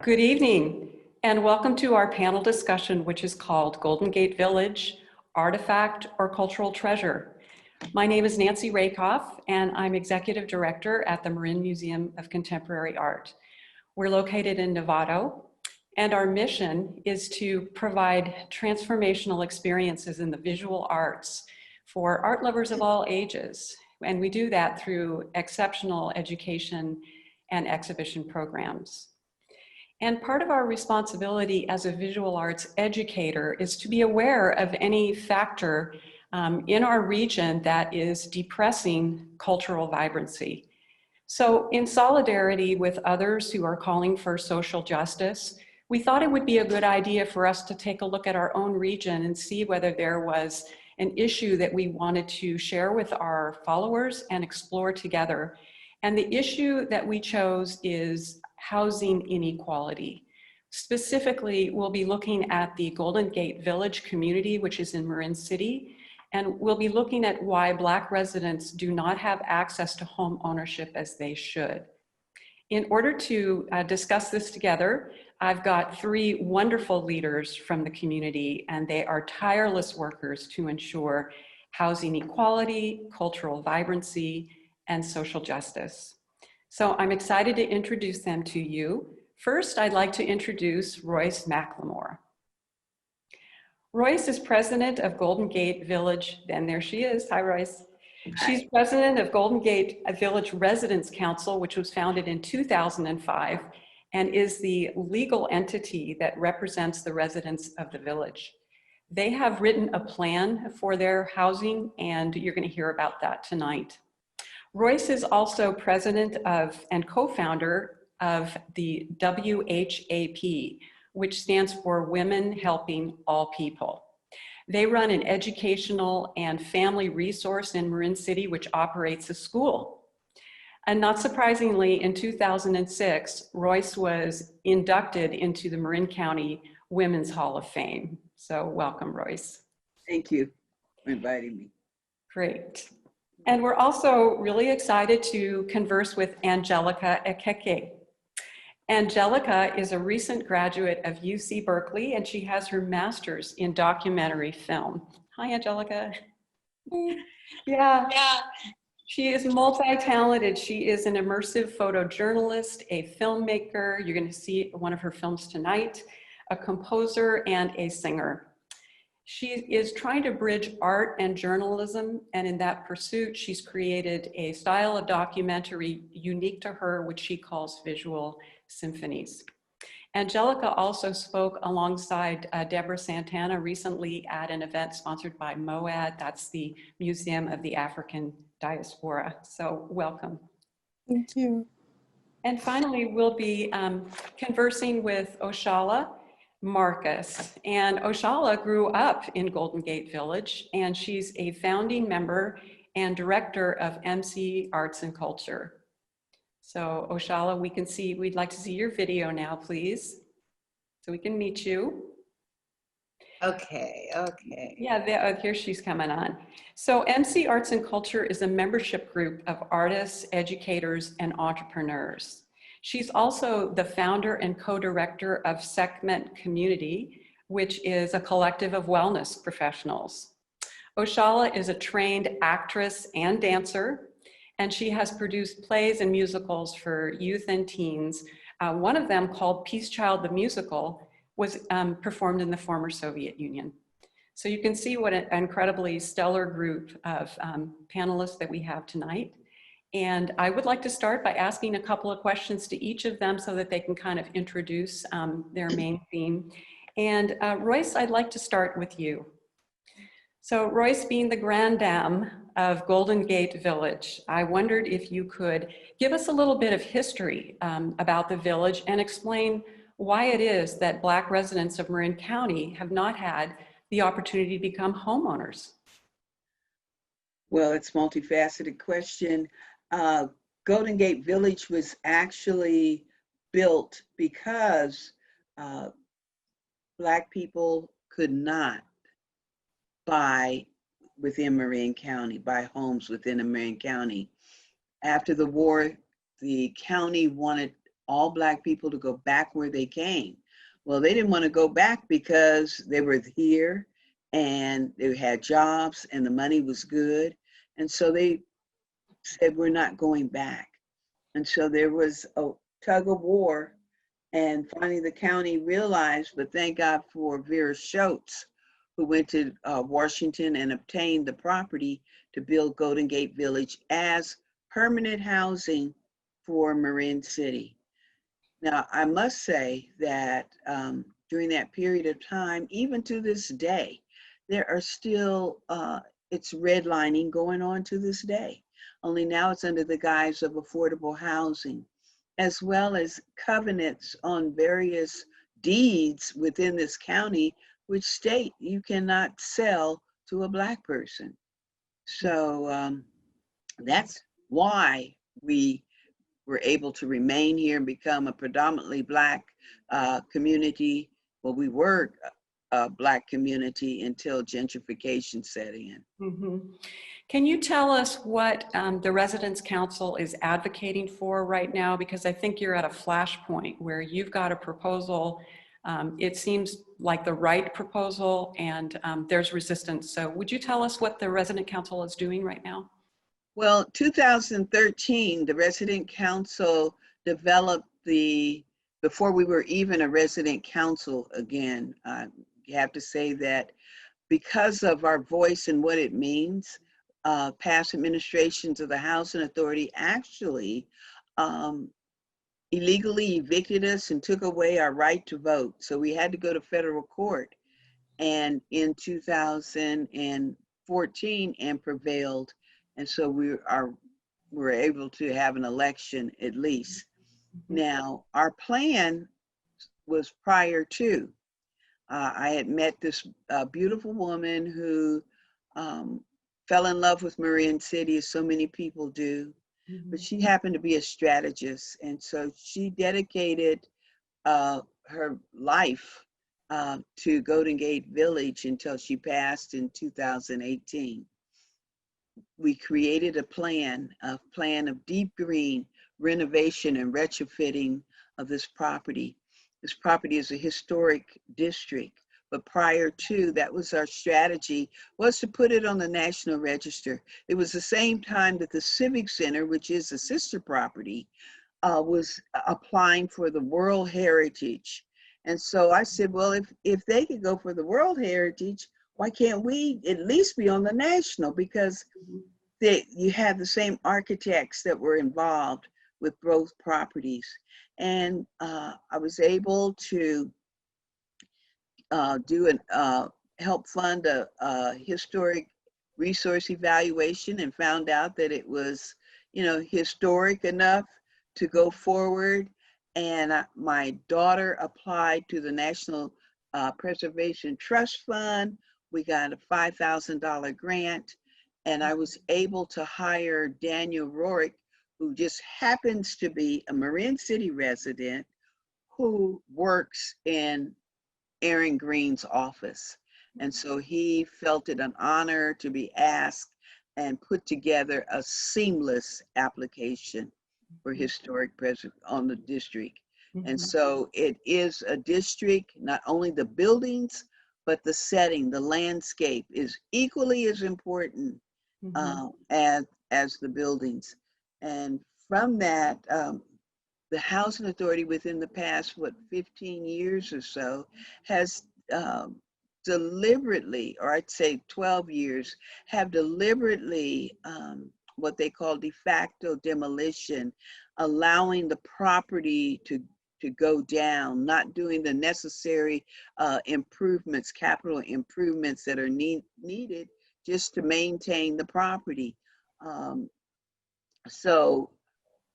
Good evening, and welcome to our panel discussion, which is called Golden Gate Village, Artifact or Cultural Treasure. My name is Nancy Rehkopf, and I'm Executive Director at the Marin Museum of Contemporary Art. We're located in Novato, and our mission is to provide transformational experiences in the visual arts for art lovers of all ages. And we do that through exceptional education and exhibition programs. And part of our responsibility as a visual arts educator is to be aware of any factor in our region that is depressing cultural vibrancy. So in solidarity with others who are calling for social justice, we thought it would be a good idea for us to take a look at our own region and see whether there was an issue that we wanted to share with our followers and explore together. And the issue that we chose is housing inequality. Specifically, we'll be looking at the Golden Gate Village community, which is in Marin City, and we'll be looking at why Black residents do not have access to home ownership as they should. In order to discuss this together, I've got three wonderful leaders from the community, and they are tireless workers to ensure housing equality, cultural vibrancy, and social justice. So I'm excited to introduce them to you. First, I'd like to introduce Royce McLemore. Royce is president of Golden Gate Village, and there she is. Hi, Royce. She's president of Golden Gate Village Residents Council, which was founded in 2005, and is the legal entity that represents the residents of the village. They have written a plan for their housing, and you're going to hear about that tonight. Royce is also president of and co-founder of the WHAP, which stands for Women Helping All People. They run an educational and family resource in Marin City, which operates a school. And not surprisingly, in 2006, Royce was inducted into the Marin County Women's Hall of Fame. So welcome, Royce. Thank you for inviting me. Great. And we're also really excited to converse with Angelica Ekeke. Angelica is a recent graduate of UC Berkeley, and she has her master's in documentary film. Hi, Angelica. Yeah. She is multi-talented. She is an immersive photojournalist, a filmmaker. You're going to see one of her films tonight, a composer, and a singer. She is trying to bridge art and journalism, and in that pursuit, she's created a style of documentary unique to her, which she calls visual symphonies. Angelica also spoke alongside Deborah Santana recently at an event sponsored by MOAD. That's the Museum of the African Diaspora. So welcome. Thank you. And finally, we'll be conversing with Oshalla Marcus. And Oshalla grew up in Golden Gate Village, and she's a founding member and director of MC Arts and Culture. So Oshalla, we'd like to see your video now, please, so we can meet you. Okay. Yeah, here she's coming on. So MC Arts and Culture is a membership group of artists, educators, and entrepreneurs. She's also the founder and co-director of Segment Community, which is a collective of wellness professionals. Oshalla is a trained actress and dancer, and she has produced plays and musicals for youth and teens. One of them, called Peace Child the Musical, was performed in the former Soviet Union. So you can see what an incredibly stellar group of panelists that we have tonight. And I would like to start by asking a couple of questions to each of them so that they can kind of introduce their main theme. And Royce, I'd like to start with you. So Royce, being the grand dame of Golden Gate Village, I wondered if you could give us a little bit of history about the village and explain why it is that Black residents of Marin County have not had the opportunity to become homeowners. Well, it's a multifaceted question. Golden Gate Village was actually built because Black people could not buy within Marin County, buy homes within Marin County. After the war, the county wanted all Black people to go back where they came. Well, they didn't want to go back because they were here and they had jobs and the money was good. And so they said, we're not going back. And so there was a tug of war. And finally, the county realized, but thank God for Vera Schultz, who went to Washington and obtained the property to build Golden Gate Village as permanent housing for Marin City. Now, I must say that during that period of time, even to this day, there are still, it's redlining going on to this day. Only now it's under the guise of affordable housing, as well as covenants on various deeds within this county, which state you cannot sell to a Black person. So that's why we were able to remain here and become a predominantly Black community. Well, we were a Black community until gentrification set in. Mm-hmm. Can you tell us what the Residents Council is advocating for right now? Because I think you're at a flashpoint where you've got a proposal. It seems like the right proposal, and there's resistance. So would you tell us what the Resident Council is doing right now? Well, 2013, the Resident Council developed before we were even a Resident Council again, you have to say that because of our voice and what it means, past administrations of the Housing Authority actually illegally evicted us and took away our right to vote. So we had to go to federal court, and in 2014 and prevailed. And so we were able to have an election at least. Now, our plan was prior to. I had met this beautiful woman who fell in love with Marin City, as so many people do, but she happened to be a strategist. And so she dedicated her life to Golden Gate Village until she passed in 2018. We created a plan of deep green renovation and retrofitting of this property. This property is a historic district, but prior to that was our strategy, was to put it on the National Register. It was the same time that the Civic Center, which is a sister property, was applying for the World Heritage. And so I said, well, if they could go for the World Heritage, why can't we at least be on the national? Because you have the same architects that were involved with both properties. And I was able to help fund a historic resource evaluation, and found out that it was, historic enough to go forward. And my daughter applied to the National Preservation Trust Fund. We got a $5,000 grant, and I was able to hire Daniel Rourke, who just happens to be a Marin City resident who works in Aaron Green's office. And so he felt it an honor to be asked and put together a seamless application for historic preservation on the district. And so it is a district, not only the buildings, but the setting, the landscape is equally as important as the buildings. And from that, the Housing Authority within the past, 15 years or so, has deliberately, or I'd say 12 years, have deliberately what they call de facto demolition, allowing the property to go down, not doing the necessary improvements, capital improvements that are needed just to maintain the property. So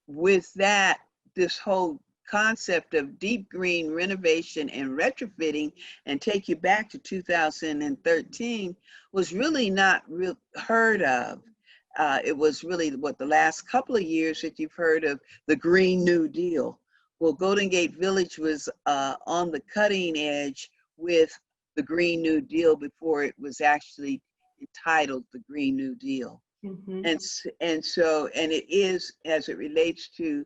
with that, this whole concept of deep green renovation and retrofitting, and take you back to 2013, was really not heard of. It was really the last couple of years that you've heard of the Green New Deal. Well, Golden Gate Village was on the cutting edge with the Green New Deal before it was actually entitled the Green New Deal. And it is, as it relates to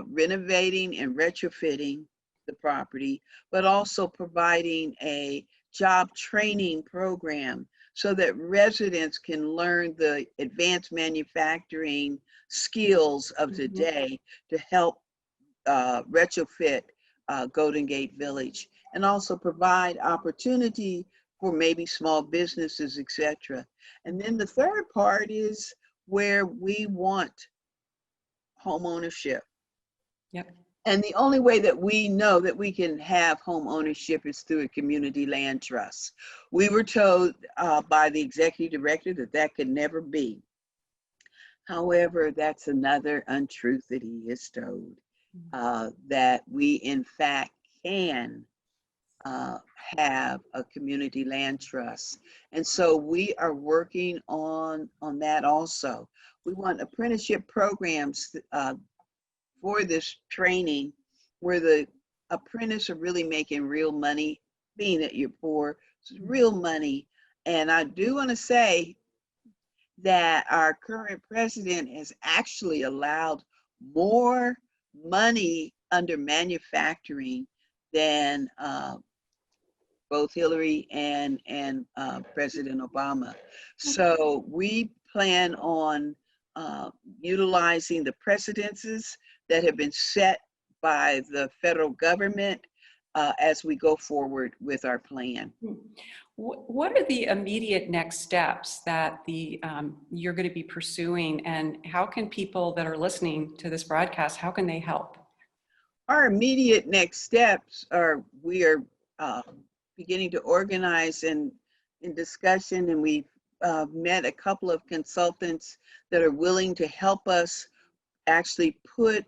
renovating and retrofitting the property, but also providing a job training program so that residents can learn the advanced manufacturing skills of today to help retrofit Golden Gate Village, and also provide opportunity for maybe small businesses, etc. And then the third part is where we want home ownership. Yep. And the only way that we know that we can have home ownership is through a community land trust. We were told by the executive director that that could never be. However, that's another untruth that he is told, that we in fact can have a community land trust. And so we are working on that also. We want apprenticeship programs for this training where the apprentice are really making real money, being that you're poor, it's real money. And I do want to say that our current president has actually allowed more money under manufacturing than both Hillary and President Obama. So we plan on utilizing the precedences that have been set by the federal government as we go forward with our plan. What are the immediate next steps that you're going to be pursuing, and how can people that are listening to this broadcast, how can they help? Our immediate next steps are we are beginning to organize in discussion, and we've met a couple of consultants that are willing to help us actually put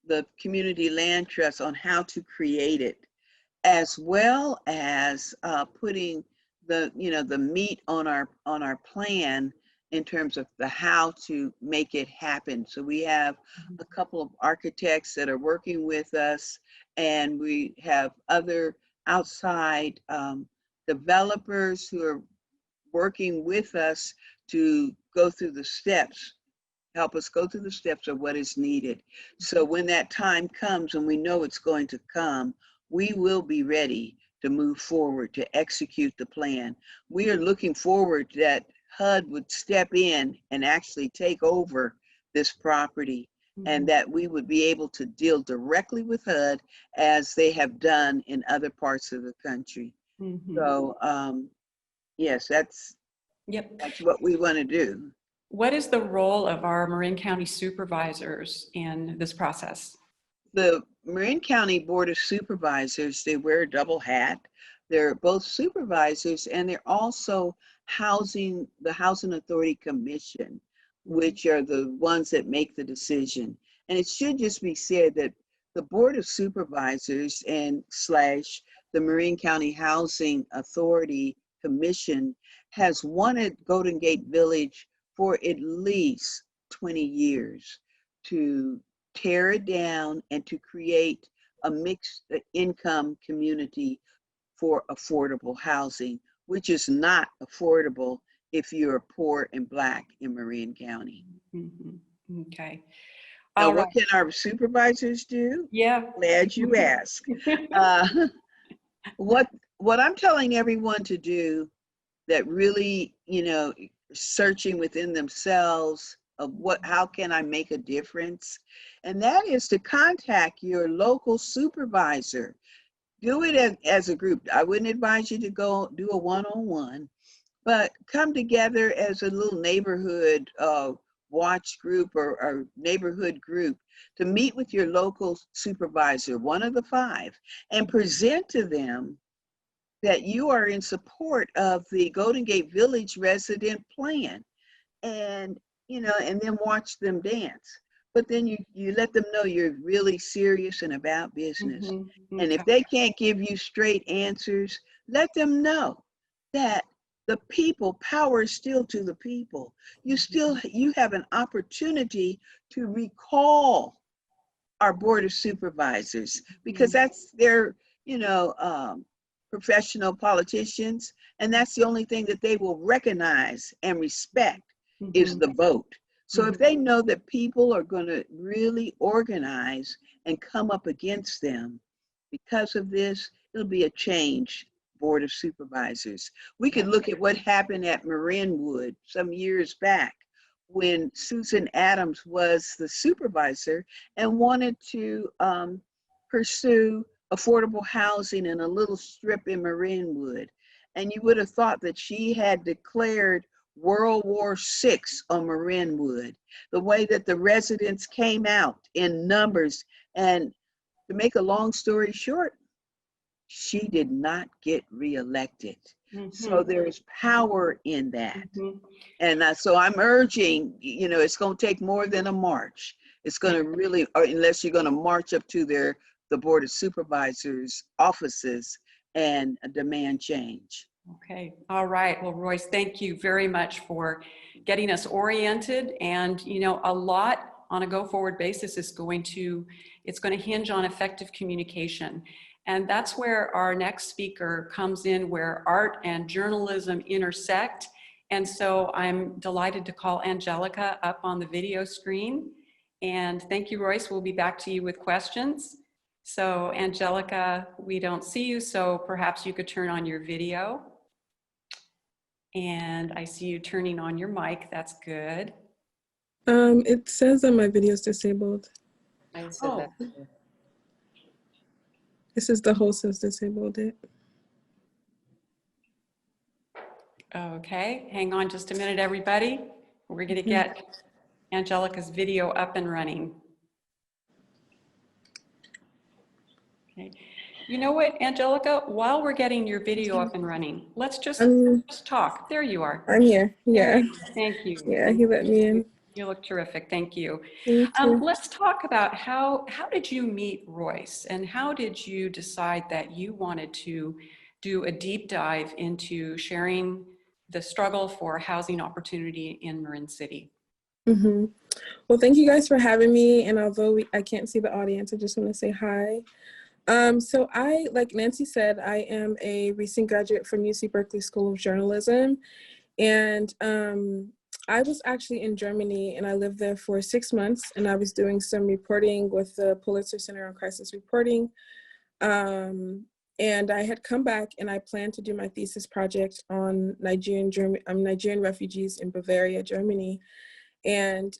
the community land trust on how to create it, as well as putting the the meat on our plan in terms of the how to make it happen. So we have a couple of architects that are working with us, and we have other outside developers who are working with us to go through the steps, help us go through the steps of what is needed. So when that time comes, and we know it's going to come, we will be ready to move forward to execute the plan. We are looking forward that HUD would step in and actually take over this property, and that we would be able to deal directly with HUD as they have done in other parts of the country. So yes, that's what we want to do. What is the role of our Marin County supervisors in this process? The Marin County Board of Supervisors, they wear a double hat. They're both supervisors, and they're also the Housing Authority Commission, which are the ones that make the decision. And it should just be said that the Board of Supervisors and / the Marin County Housing Authority Commission has wanted Golden Gate Village for at least 20 years to tear it down and to create a mixed income community for affordable housing, which is not affordable if you're poor and Black in Marin County. Okay. Now, what can our supervisors do? Yeah. Glad you asked. What I'm telling everyone to do that really, searching within themselves of how can I make a difference? And that is to contact your local supervisor. Do it as a group. I wouldn't advise you to go do a one-on-one, but come together as a little neighborhood watch group or neighborhood group to meet with your local supervisor, one of the 5, and present to them that you are in support of the Golden Gate Village resident plan, and and then watch them dance. But then you let them know you're really serious and about business. And if they can't give you straight answers, let them know that the people, power is still to the people. You have an opportunity to recall our Board of Supervisors, because that's their, professional politicians, and that's the only thing that they will recognize and respect is the vote. So if they know that people are going to really organize and come up against them because of this, it'll be a change board of supervisors. We could look at what happened at Marinwood some years back when Susan Adams was the supervisor and wanted to pursue affordable housing in a little strip in Marinwood. And you would have thought that she had declared World War VI on Marinwood, the way that the residents came out in numbers. And to make a long story short, she did not get reelected. So there's power in that. And so I'm urging, you know, it's going to take more than a march. It's going to really, unless you're going to march up to the Board of Supervisors offices and demand change. Okay, all right. Well, Royce, thank you very much for getting us oriented. And, you know, a lot on a go-forward basis is going to hinge on effective communication. And that's where our next speaker comes in, where art and journalism intersect. And so I'm delighted to call Angelica up on the video screen. And thank you, Royce. We'll be back to you with questions. So Angelica, we don't see you, so perhaps you could turn on your video. And I see you turning on your mic. That's good. It says that my video is disabled. I said that. It says the host has disabled it. Okay, hang on just a minute, everybody. We're going to get Angelica's video up and running. Okay. You know what, Angelica, while we're getting your video up and running, let's just talk. There you are. I'm here. Yeah. Thank you. Yeah, he let me in. You look terrific. Thank you. Thank you. Let's talk about how did you meet Royce, and how did you decide that you wanted to do a deep dive into sharing the struggle for housing opportunity in Marin City? Well, thank you guys for having me. And although I can't see the audience, I just want to say hi. So I, like Nancy said, I am a recent graduate from UC Berkeley School of Journalism. And I was actually in Germany, and I lived there for 6 months, and I was doing some reporting with the Pulitzer Center on Crisis Reporting. And I had come back, and I planned to do my thesis project on Nigerian refugees in Bavaria, Germany. And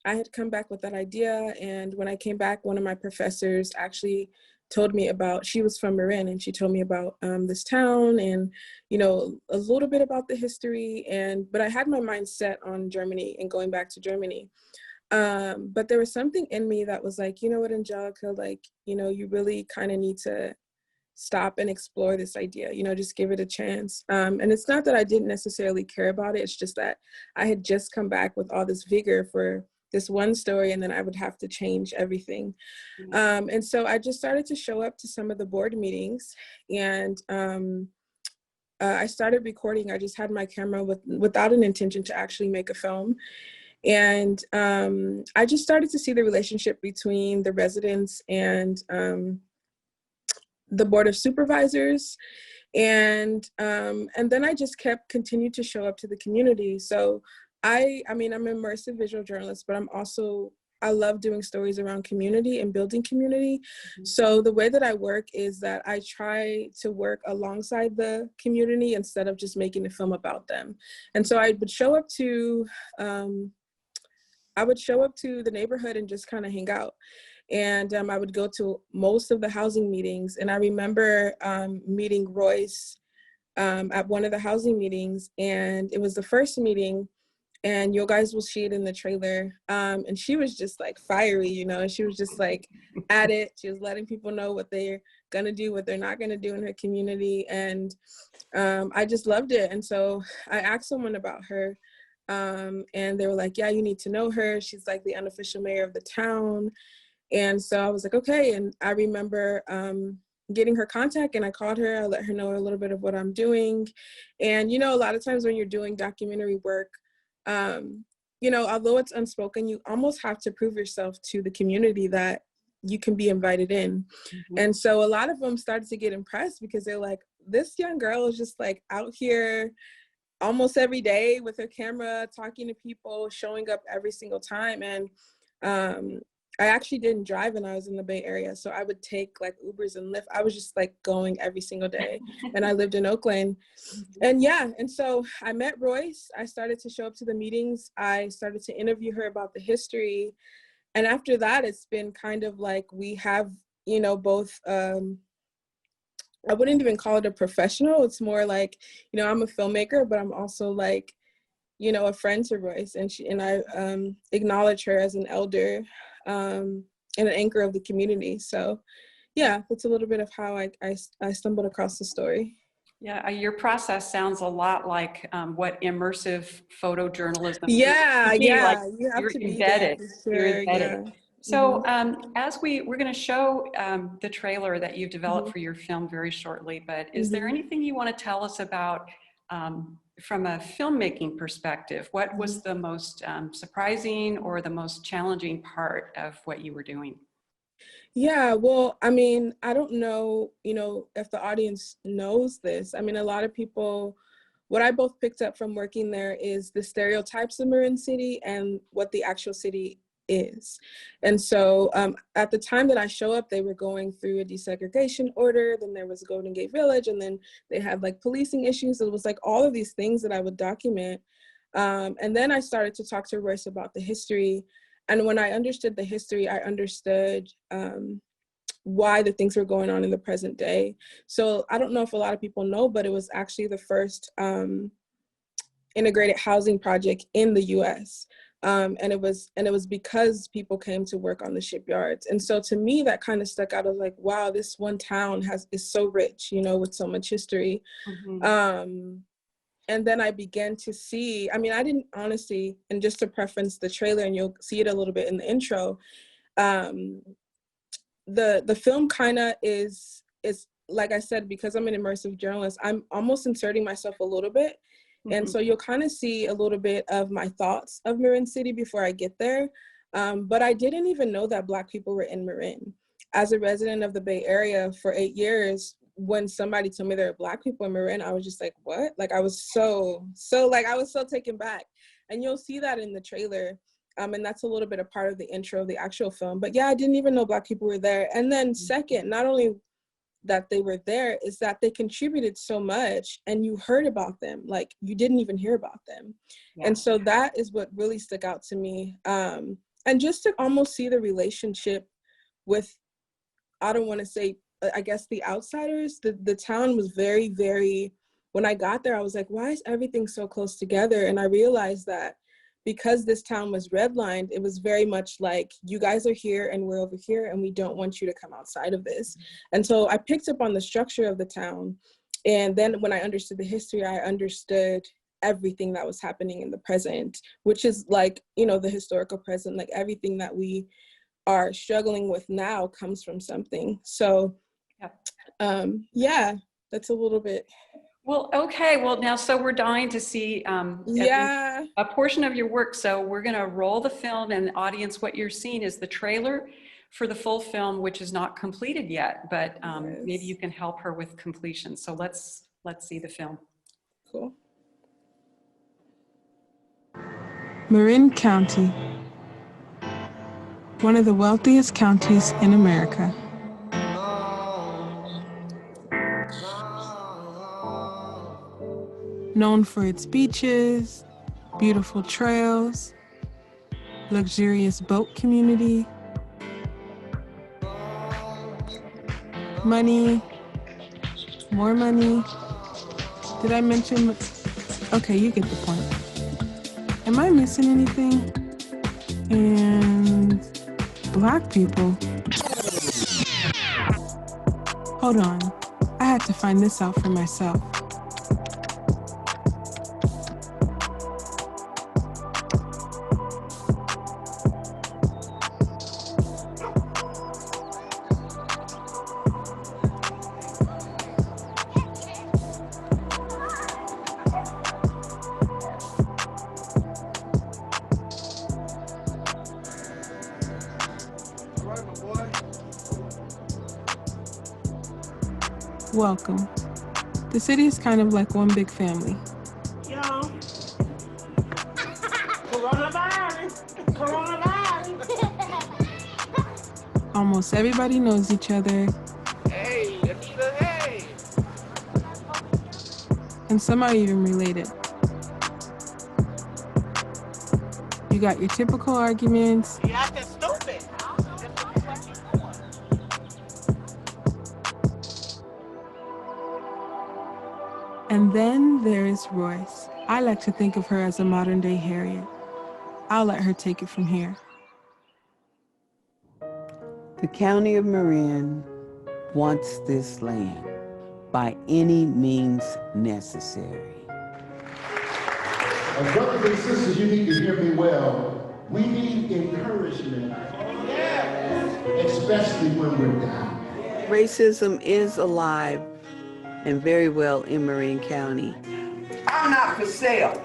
I had come back with that idea, and when I came back, one of my professors actually told me about, she was from Marin, and she told me about this town and, you know, a little bit about the history. But I had my mind set on Germany and going back to Germany. But there was something in me that was like, you know what, Angelica, like, you know, you really kind of need to stop and explore this idea, you know, just give it a chance. And it's not that I didn't necessarily care about it. It's just that I had just come back with all this vigor for this one story, and then I would have to change everything. And so I just started to show up to some of the board meetings, and I started recording. I just had my camera without an intention to actually make a film. And I just started to see the relationship between the residents and the Board of Supervisors. And then I just continued to show up to the community. So I mean, I'm an immersive visual journalist, but I love doing stories around community and building community. So the way that I work is that I try to work alongside the community instead of just making a film about them. And so I would show up to the neighborhood and just kind of hang out. And I would go to most of the housing meetings. And I remember meeting Royce at one of the housing meetings, and it was the first meeting. And you guys will see it in the trailer. And she was just like fiery, you know, she was just like at it. She was letting people know what they're gonna do, what they're not gonna do in her community. And I just loved it. And so I asked someone about her, and they were like, yeah, you need to know her. She's like the unofficial mayor of the town. And so I was like, okay. And I remember getting her contact, and I called her. I let her know a little bit of what I'm doing. And, you know, a lot of times when you're doing documentary work, you know, although it's unspoken, you almost have to prove yourself to the community that you can be invited in. And so a lot of them started to get impressed because they're like, this young girl is just like out here almost every day with her camera, talking to people, showing up every single time. And I actually didn't drive when I was in the Bay Area. So I would take like Ubers and Lyft. I was just like going every single day. And I lived in Oakland. And yeah, and so I met Royce. I started to show up to the meetings. I started to interview her about the history. And after that, it's been kind of like we have, you know, both, I wouldn't even call it a professional. It's more like, you know, I'm a filmmaker, but I'm also like, you know, a friend to Royce, and I acknowledge her as an elder and an anchor of the community. So yeah, that's a little bit of how I stumbled across the story. Yeah, your process sounds a lot like what immersive photojournalism is. Yeah, To me, like yeah, you have you're to be embedded. there for You're sure. embedded. Yeah. So as we're going to show the trailer that you've developed Mhm. for your film very shortly, but is there Mhm. anything you want to tell us about from a filmmaking perspective? What was the most surprising or the most challenging part of what you were doing? Yeah, well, I mean, I don't know, you know, if the audience knows this. I mean, a lot of people, what I both picked up from working there is the stereotypes of Marin City and what the actual city is. And so at the time that I show up, they were going through a desegregation order, then there was Golden Gate Village, and then they had like policing issues. It was like all of these things that I would document. And then I started to talk to Royce about the history. And when I understood the history, I understood why the things were going on in the present day. So I don't know if a lot of people know, but it was actually the first integrated housing project in the US. And it was because people came to work on the shipyards. And so to me, that kind of stuck out. I was like, wow, this one town is so rich, you know, with so much history. Mm-hmm. And then I began to see, I mean, I didn't honestly, and just to preference the trailer, and you'll see it a little bit in the intro, the film kind of is like I said, because I'm an immersive journalist, I'm almost inserting myself a little bit. Mm-hmm. And so you'll kind of see a little bit of my thoughts of Marin City before I get there. But I didn't even know that Black people were in Marin. As a resident of the Bay Area for 8 years, when somebody told me there were Black people in Marin, I was just like, what? Like, I was so like, I was so taken back. And you'll see that in the trailer. And that's a little bit a part of the intro of the actual film. But yeah, I didn't even know Black people were there. And then second, not only that they were there, is that they contributed so much and you heard about them, like you didn't even hear about them. Yeah. And so that is what really stuck out to me. And just to almost see the relationship with, I don't want to say, I guess the outsiders, the town was very, very, when I got there, I was like, why is everything so close together? And I realized that because this town was redlined, it was very much like, you guys are here and we're over here and we don't want you to come outside of this. And so I picked up on the structure of the town. And then when I understood the history, I understood everything that was happening in the present, which is like, you know, the historical present, like everything that we are struggling with now comes from something. So yeah, that's a little bit. Well, okay. Well, now, so we're dying to see a portion of your work. So we're going to roll the film, and audience, what you're seeing is the trailer for the full film, which is not completed yet, but maybe you can help her with completion. So let's see the film. Cool. Marin County, one of the wealthiest counties in America. Known for its beaches, beautiful trails, luxurious boat community, money, more money. Did I mention? Okay, you get the point. Am I missing anything? And Black people. Hold on, I had to find this out for myself. Welcome. The city is kind of like one big family. Yo. Almost everybody knows each other. Hey, Anita, hey! And some are even related. You got your typical arguments. You acting stupid. And then there is Royce. I like to think of her as a modern day Harriet. I'll let her take it from here. The County of Marin wants this land by any means necessary. Brothers and sisters, you need to hear me well. We need encouragement, especially when we're down. Racism is alive and very well in Marin County. I'm not for sale.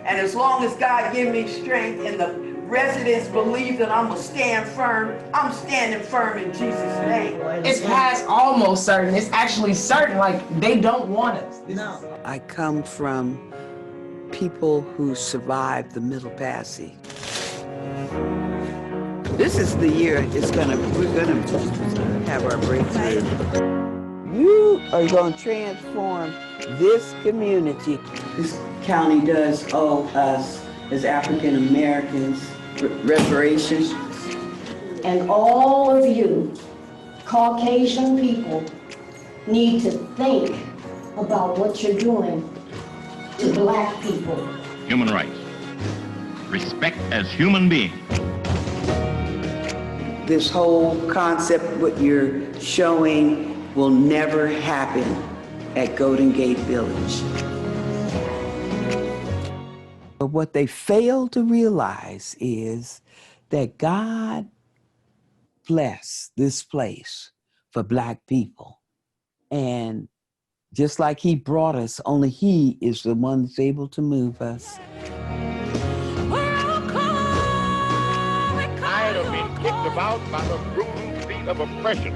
And as long as God give me strength and the residents believe that I'm gonna stand firm, I'm standing firm in Jesus' name. It's past almost certain. It's actually certain, like they don't want us. No. I come from people who survived the Middle Passage. This is the year we're gonna have our breakthrough. You are gonna transform this community. This county does owe us as African Americans reparations. And all of you Caucasian people need to think about what you're doing to Black people. Human rights. Respect as human beings. This whole concept, what you're showing, will never happen at Golden Gate Village. But what they fail to realize is that God blessed this place for Black people. And just like he brought us, only he is the one that's able to move us. Tired of being kicked about by the brutal feet of oppression.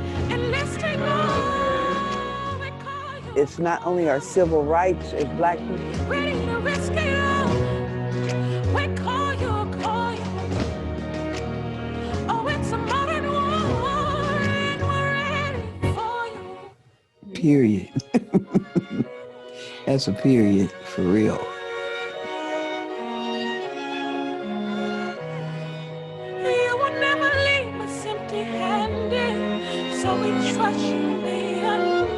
It's not only our civil rights as Black people. Period. That's a period for real. You will never leave us empty-handed, so we trust you beyond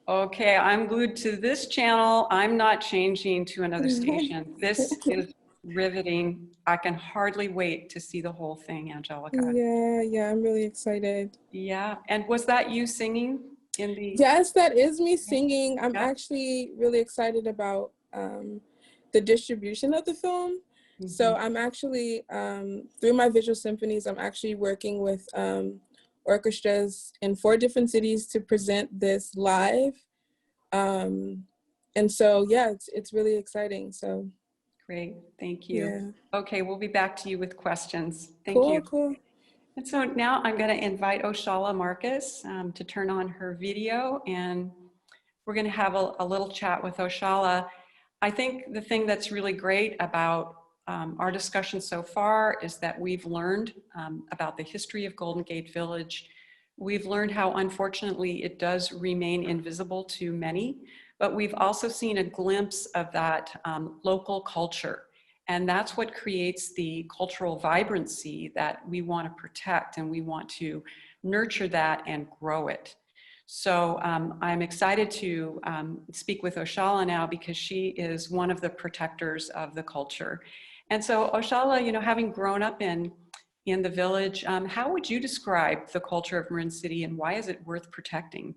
Okay, I'm glued to this channel. I'm not changing to another station. This is riveting. I can hardly wait to see the whole thing, Angelica. Yeah, I'm really excited. Yeah, and was that you singing in the? Yes, that is me singing. I'm actually really excited about the distribution of the film. Mm-hmm. So I'm actually, through my visual symphonies, I'm actually working with orchestras in 4 different cities to present this live. And so, yeah, it's really exciting. So. Great, thank you. Yeah. Okay, we'll be back to you with questions. Thank you. Cool. And so now I'm going to invite Oshalla Marcus to turn on her video, and we're going to have a little chat with Oshalla. I think the thing that's really great about our discussion so far is that we've learned about the history of Golden Gate Village. We've learned how, unfortunately, it does remain invisible to many, but we've also seen a glimpse of that local culture. And that's what creates the cultural vibrancy that we want to protect, and we want to nurture that and grow it. So I'm excited to speak with Oshalla now, because she is one of the protectors of the culture. And so Oshalla, having grown up in the village, how would you describe the culture of Marin City, and why is it worth protecting?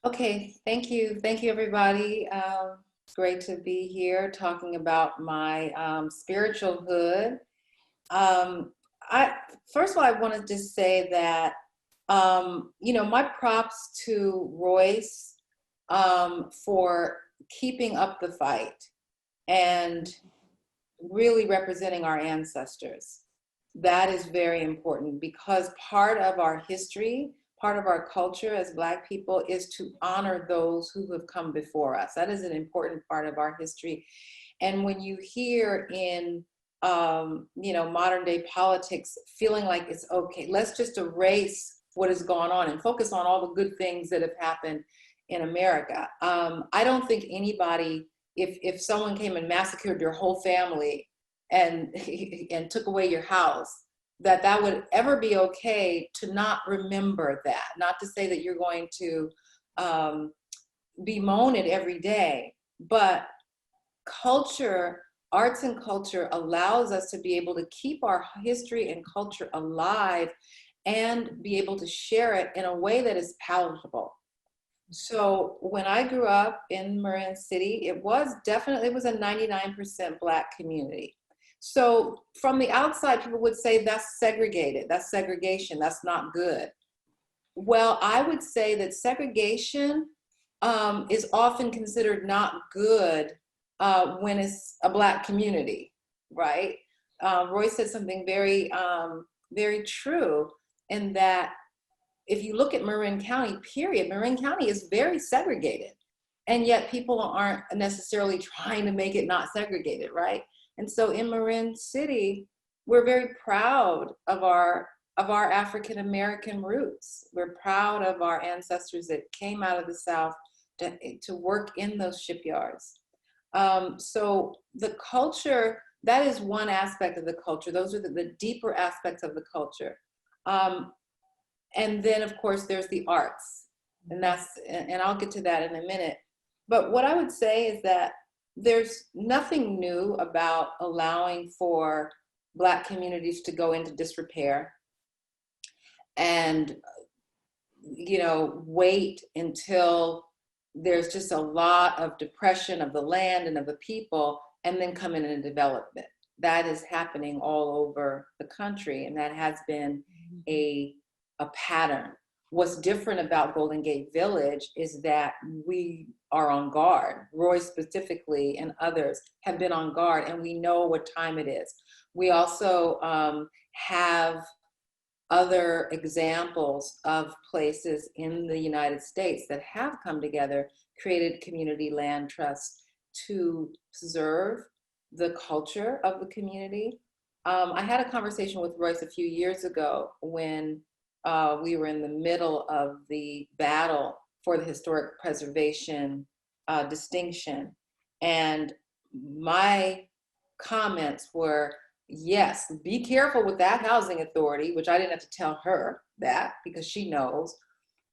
Okay, thank you. Thank you, everybody. It's great to be here talking about my spiritual hood. First of all, I want to just say that, my props to Royce for keeping up the fight and really representing our ancestors. That is very important, because part of our history, part of our culture as Black people is to honor those who have come before us. That is an important part of our history. And when you hear in modern day politics feeling like it's okay, let's just erase what has gone on and focus on all the good things that have happened in America. I don't think anybody, if someone came and massacred your whole family and took away your house, that would ever be okay to not remember that. Not to say that you're going to bemoan it every day, but culture, arts and culture allows us to be able to keep our history and culture alive and be able to share it in a way that is palatable. So when I grew up in Marin City, it was a 99% Black community. So from the outside, people would say that's segregated, that's segregation, that's not good. Well, I would say that segregation is often considered not good when it's a Black community, right? Royce said something very, very true in that if you look at Marin County, period, Marin County is very segregated. And yet people aren't necessarily trying to make it not segregated, right? And so in Marin City, we're very proud of our African-American roots. We're proud of our ancestors that came out of the South to work in those shipyards. So the culture, that is one aspect of the culture. Those are the deeper aspects of the culture. And then of course there's the arts, and I'll get to that in a minute. But what I would say is that there's nothing new about allowing for Black communities to go into disrepair and, wait until there's just a lot of depression of the land and of the people, and then come in and develop it. That is happening all over the country, and that has been a pattern. What's different about Golden Gate Village is that we are on guard. Royce specifically and others have been on guard, and we know what time it is. We also have other examples of places in the United States that have come together, created community land trusts to preserve the culture of the community. I had a conversation with Royce a few years ago when we were in the middle of the battle for the historic preservation distinction. And my comments were, yes, be careful with that housing authority, which I didn't have to tell her that because she knows,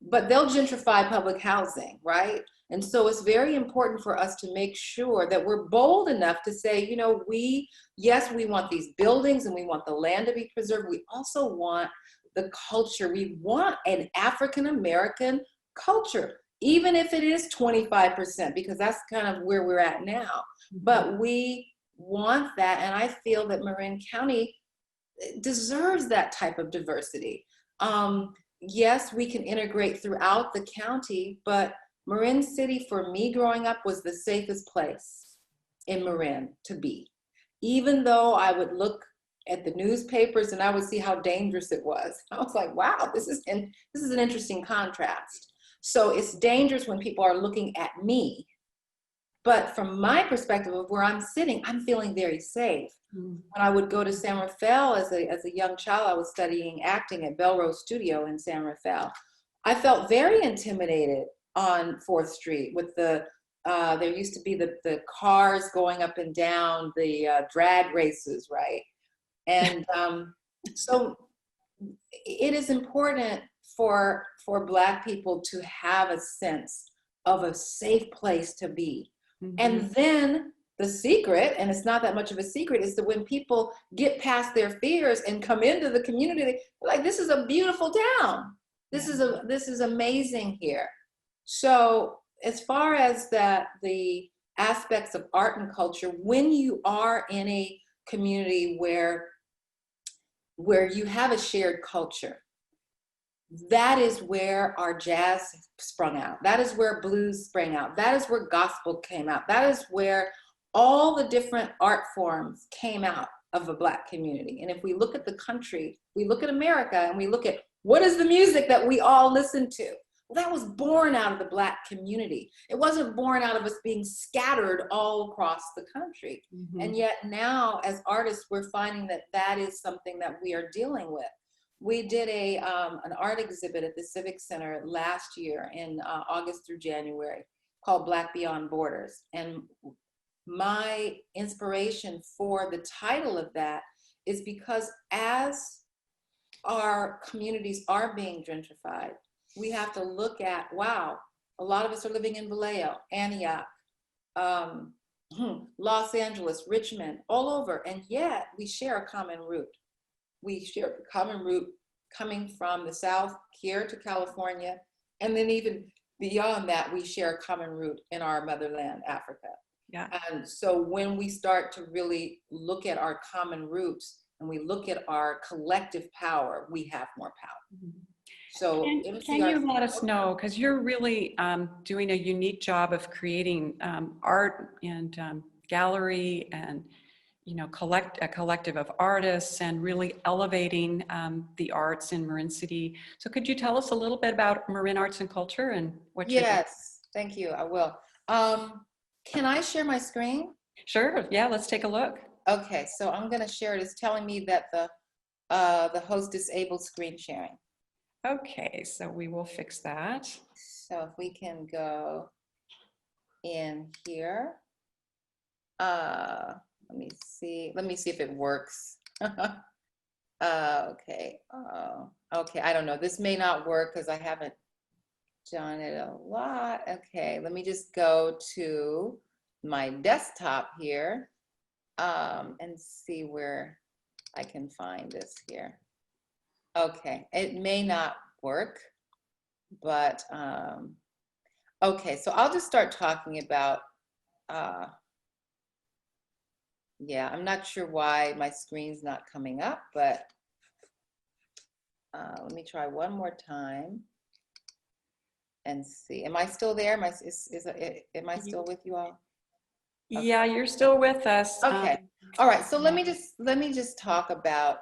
but they'll gentrify public housing, right? And so it's very important for us to make sure that we're bold enough to say, we want these buildings and we want the land to be preserved. We also want the culture. We want an African-American culture, even if it is 25%, because that's kind of where we're at now. But we want that, and I feel that Marin County deserves that type of diversity. Yes, we can integrate throughout the county, but Marin City, for me growing up, was the safest place in Marin to be. Even though I would look at the newspapers and I would see how dangerous it was. I was like, wow, this is an interesting contrast. So it's dangerous when people are looking at me. But from my perspective of where I'm sitting, I'm feeling very safe. When I would go to San Rafael as a young child, I was studying acting at Belrose Studio in San Rafael. I felt very intimidated on 4th Street with there used to be the cars going up and down, the drag races, right? And so it is important for Black people to have a sense of a safe place to be. And then the secret, and it's not that much of a secret, is that when people get past their fears and come into the community, they're like, this is a beautiful town. This is amazing here. So as far as the aspects of art and culture, when you are in a community where you have a shared culture, that is where our jazz sprung out. That is where blues sprang out. That is where gospel came out. That is where all the different art forms came out of a Black community. And if we look at the country, we look at America and we look at What is the music that we all listen to? Well, that was born out of the Black community. It wasn't born out of us being scattered all across the country. Mm-hmm. And yet now, as artists, we're finding that that is something that we are dealing with. We did an art exhibit at the Civic Center last year in August through January called Black Beyond Borders. And my inspiration for the title of that is because as our communities are being gentrified, we have to look at, wow, a lot of us are living in Vallejo, Antioch, Los Angeles, Richmond, all over, and yet we share a common root. We share a common root coming from the South here to California, and then even beyond that, we share a common root in our motherland, Africa. Yeah. And so when we start to really look at our common roots and we look at our collective power, we have more power. Mm-hmm. So can you let us know, because you're really doing a unique job of creating art and gallery and a collective of artists and really elevating the arts in Marin City. So could you tell us a little bit about Marin Arts and Culture and what you're doing? Yes, thank you, I will. Can I share my screen? Sure, yeah, let's take a look. Okay, so I'm gonna share it. It's telling me that the host disabled screen sharing. Okay, so we will fix that. So if we can go in here. Let me see if it works. Okay, okay, I don't know. This may not work because I haven't done it a lot. Okay, let me just go to my desktop here and see where I can find this here. Okay, it may not work, but okay, so I'll just start talking about yeah, I'm not sure why my screen's not coming up, but let me try one more time and see. Am I still there? Am I still with you all? Okay. Yeah, you're still with us. Okay. All right. So let me just talk about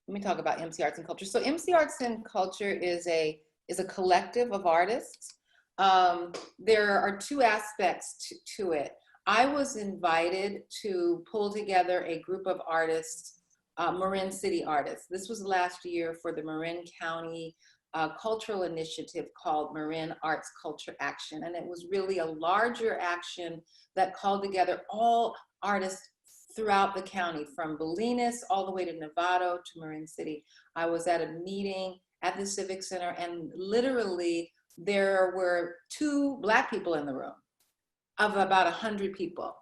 MC Arts and Culture. So MC Arts and Culture is a collective of artists. There are two aspects to it. I was invited to pull together a group of artists, Marin City artists. This was last year for the Marin County cultural initiative called Marin Arts Culture Action. And it was really a larger action that called together all artists throughout the county, from Bolinas all the way to Novato to Marin City. I was at a meeting at the Civic Center, and literally there were 2 Black people in the room of about 100 people,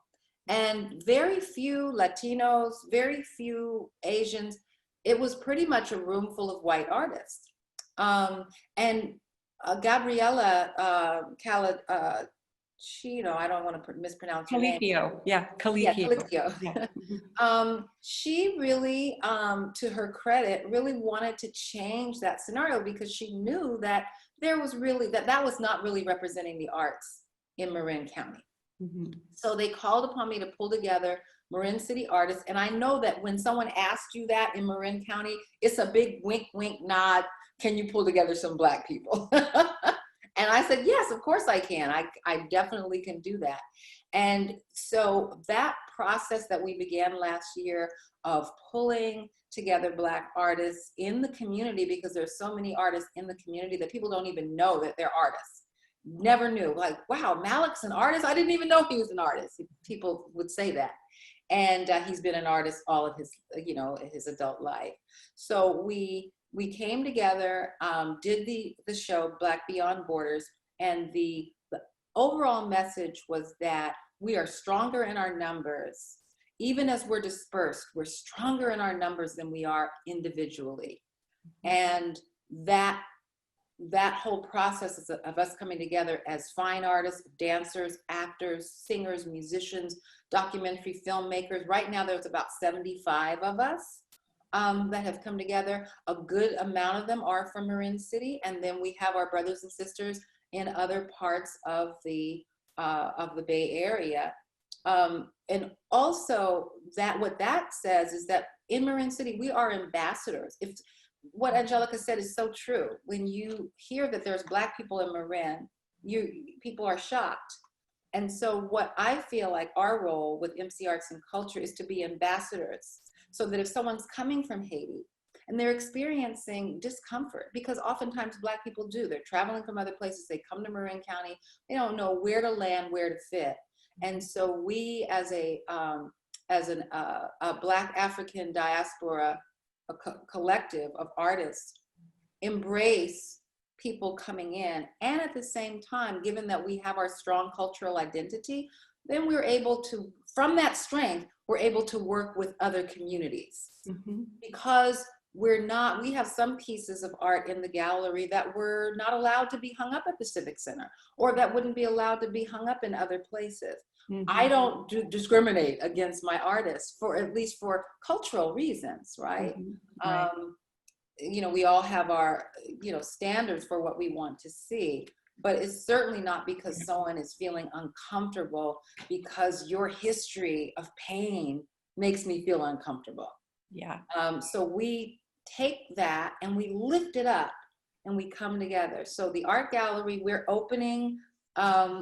and very few Latinos, very few Asians. It was pretty much a room full of white artists. And Gabriella Chino, I don't want to mispronounce her name. Yeah, Colicchio. Yeah. She really, to her credit, really wanted to change that scenario because she knew that there was really, that was not really representing the arts in Marin County. Mm-hmm. So they called upon me to pull together Marin City artists. And I know that when someone asks you that in Marin County, it's a big wink, wink, nod. Can you pull together some Black people? And I said, yes, of course I can. I definitely can do that. And so that process that we began last year of pulling together Black artists in the community, because there's so many artists in the community that people don't even know that they're artists. Never knew, like, wow, Malik's an artist? I didn't even know he was an artist. People would say that. And he's been an artist all of his, his adult life. So we came together, did the show Black Beyond Borders, and the overall message was that we are stronger in our numbers. Even as we're dispersed, we're stronger in our numbers than we are individually. And that whole process of us coming together as fine artists, dancers, actors, singers, musicians, documentary filmmakers. Right now there's about 75 of us that have come together. A good amount of them are from Marin City, and then we have our brothers and sisters in other parts of the Bay Area. And also what that says is that in Marin City, we are ambassadors. If what Angelica said is so true, when you hear that there's Black people in Marin, people are shocked. And so what I feel like our role with MC Arts and Culture is to be ambassadors, so that if someone's coming from Haiti and they're experiencing discomfort, because oftentimes Black people do, they're traveling from other places, they come to Marin County, they don't know where to land, where to fit. And so we as a Black African diaspora, collective of artists, embrace people coming in. And at the same time, given that we have our strong cultural identity, then we're able to, from that strength, we're able to work with other communities. Because we have some pieces of art in the gallery that were not allowed to be hung up at the Civic Center, or that wouldn't be allowed to be hung up in other places. I don't discriminate against my artists, for at least for cultural reasons, right? You know, we all have our, you know, standards for what we want to see, but it's certainly not because someone is feeling uncomfortable because your history of pain makes me feel uncomfortable. Yeah. So we take that and we lift it up and we come together. So the art gallery, we're opening,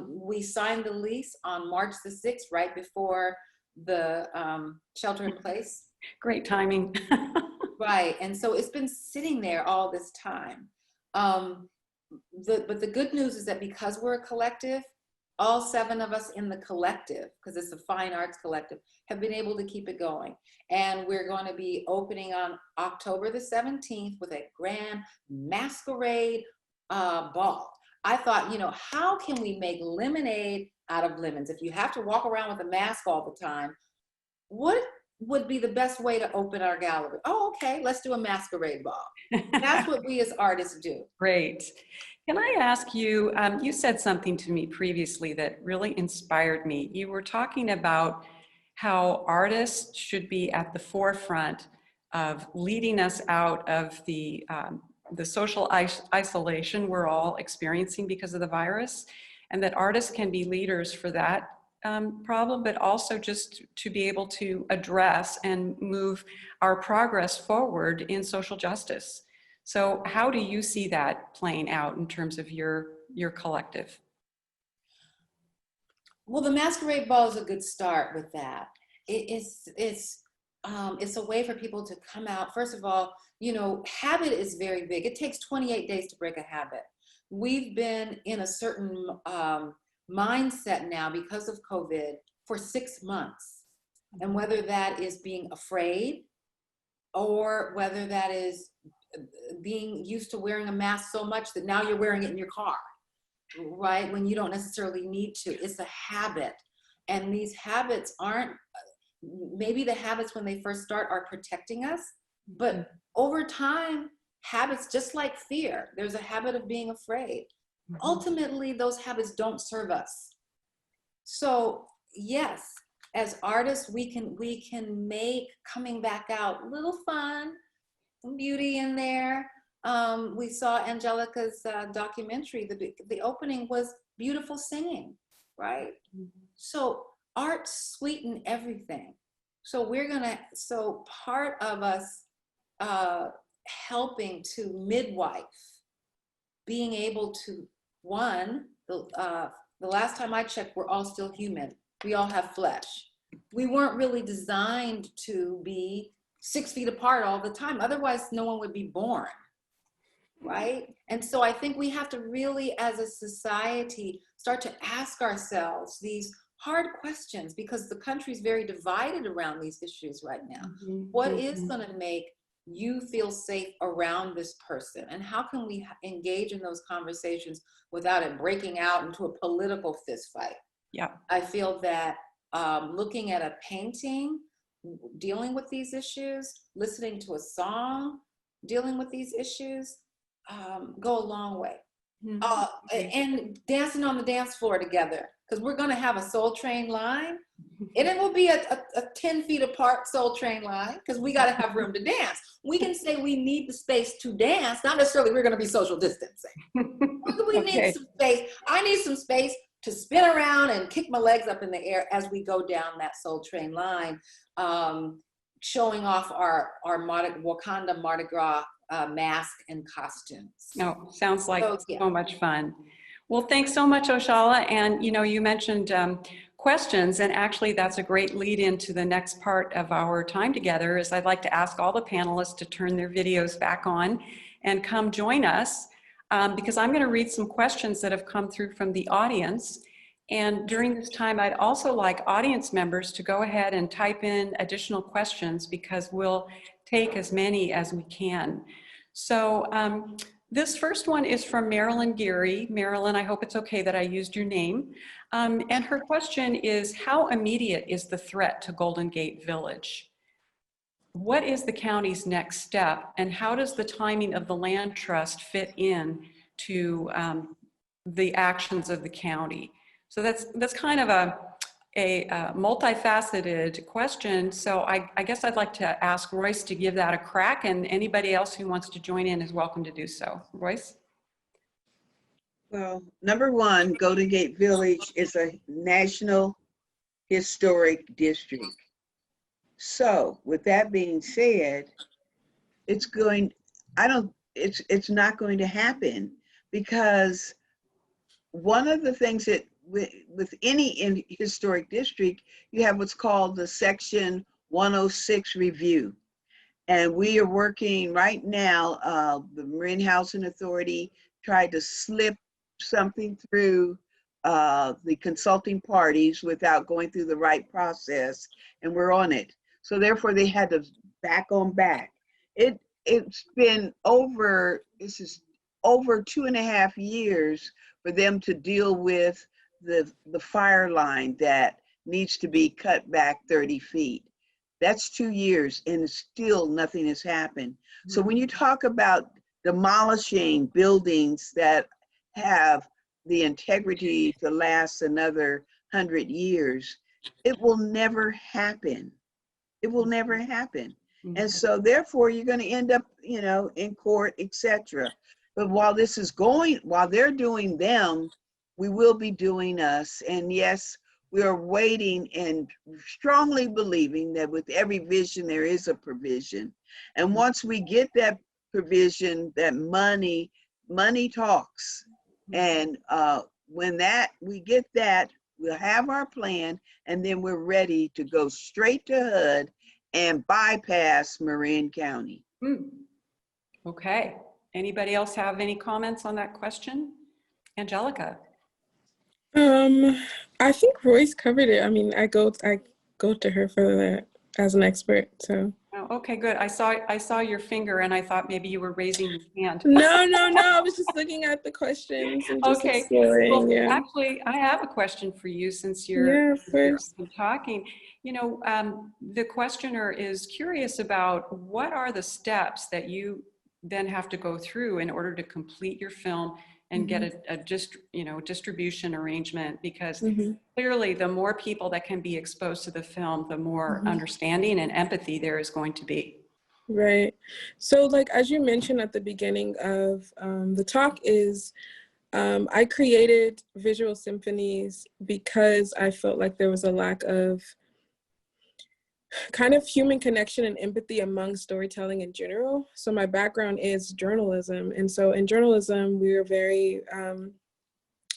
we signed the lease on March the 6th, right before the shelter in place. Great timing. Right, and so it's been sitting there all this time. But the good news is that because we're a collective, all 7 of us in the collective, because it's a fine arts collective, have been able to keep it going. And we're going to be opening on October the 17th with a grand masquerade ball. I thought, you know, how can we make lemonade out of lemons? If you have to walk around with a mask all the time, what would be the best way to open our gallery? Oh, okay, let's do a masquerade ball. That's what we as artists do. Great. Can I ask you, you said something to me previously that really inspired me. You were talking about how artists should be at the forefront of leading us out of the social isolation we're all experiencing because of the virus, and that artists can be leaders for that problem, but also just to be able to address and move our progress forward in social justice. So how do you see that playing out in terms of your collective? Well, the masquerade ball is a good start with that. It's a way for people to come out. First of all, you know, habit is very big. It takes 28 days to break a habit. We've been in a certain mindset now because of COVID for 6 months. And whether that is being afraid, or whether that is being used to wearing a mask so much that now you're wearing it in your car, right? When you don't necessarily need to. It's a habit. And these habits aren't, maybe the habits when they first start are protecting us, but over time, habits, just like fear, there's a habit of being afraid. Ultimately, those habits don't serve us. So yes, as artists, we can make coming back out a little fun, some beauty in there. We saw Angelica's documentary. The opening was beautiful singing, right? So art sweeten everything. So so part of us helping to midwife, being able to, the last time I checked, we're all still human. We all have flesh. We weren't really designed to be 6 feet apart all the time. Otherwise, no one would be born, right? And so I think we have to really, as a society, start to ask ourselves these hard questions, because the country's very divided around these issues right now. What is going to make you feel safe around this person? And how can we engage in those conversations without it breaking out into a political fist fight? Yeah. I feel that looking at a painting, dealing with these issues, listening to a song, dealing with these issues, go a long way. And dancing on the dance floor together, because we're going to have a Soul Train line, and it will be a 10 feet apart Soul Train line, because we got to have room to dance. We can say we need the space to dance, not necessarily we're going to be social distancing. We need some space. I need some space to spin around and kick my legs up in the air as we go down that Soul Train line. showing off our Wakanda Mardi Gras mask and costumes. Oh, sounds like So, yeah. so much fun. Well, thanks so much, Oshalla. And you mentioned questions, and actually that's a great lead into the next part of our time together. Is I'd like to ask all the panelists to turn their videos back on and come join us, because I'm going to read some questions that have come through from the audience. And during this time, I'd also like audience members to go ahead and type in additional questions, because we'll take as many as we can. So this first one is from Marilyn Geary. Marilyn, I hope it's okay that I used your name. And her question is, how immediate is the threat to Golden Gate Village? What is the county's next step, and how does the timing of the land trust fit in to the actions of the county? So that's kind of a multifaceted question. So I guess I'd like to ask Royce to give that a crack, and anybody else who wants to join in is welcome to do so. Royce? Well, number one, Golden Gate Village is a National Historic District. So with that being said, it's not going to happen, because one of the things that with any historic district, you have what's called the Section 106 review. And we are working right now, the Marin Housing Authority tried to slip something through the consulting parties without going through the right process, and we're on it. So therefore they had to back on back. It's been over 2.5 years for them to deal with the fire line that needs to be cut back 30 feet. That's 2 years, and still nothing has happened. So when you talk about demolishing buildings that have the integrity to last another 100 years, it will never happen. It will never happen. And so therefore you're going to end up, in court, etc. But while they're doing them, we will be doing us. And yes, we are waiting and strongly believing that with every vision, there is a provision. And once we get that provision, that money talks. And when we get that, we'll have our plan, and then we're ready to go straight to HUD and bypass Marin County. Okay. Anybody else have any comments on that question? Angelica? I think Royce covered it. I mean, I go to her for that as an expert. So. Oh, okay, good. I saw your finger, and I thought maybe you were raising your hand. No. I was just looking at the questions and just exploring. Well, yeah. Actually, I have a question for you, since you're talking. The questioner is curious about what are the steps that you then have to go through in order to complete your film and get a distribution arrangement, because clearly the more people that can be exposed to the film, the more understanding and empathy there is going to be. Right. So like, as you mentioned at the beginning of the talk is, I created visual symphonies because I felt like there was a lack of kind of human connection and empathy among storytelling in general. So my background is journalism. And so in journalism, we are very,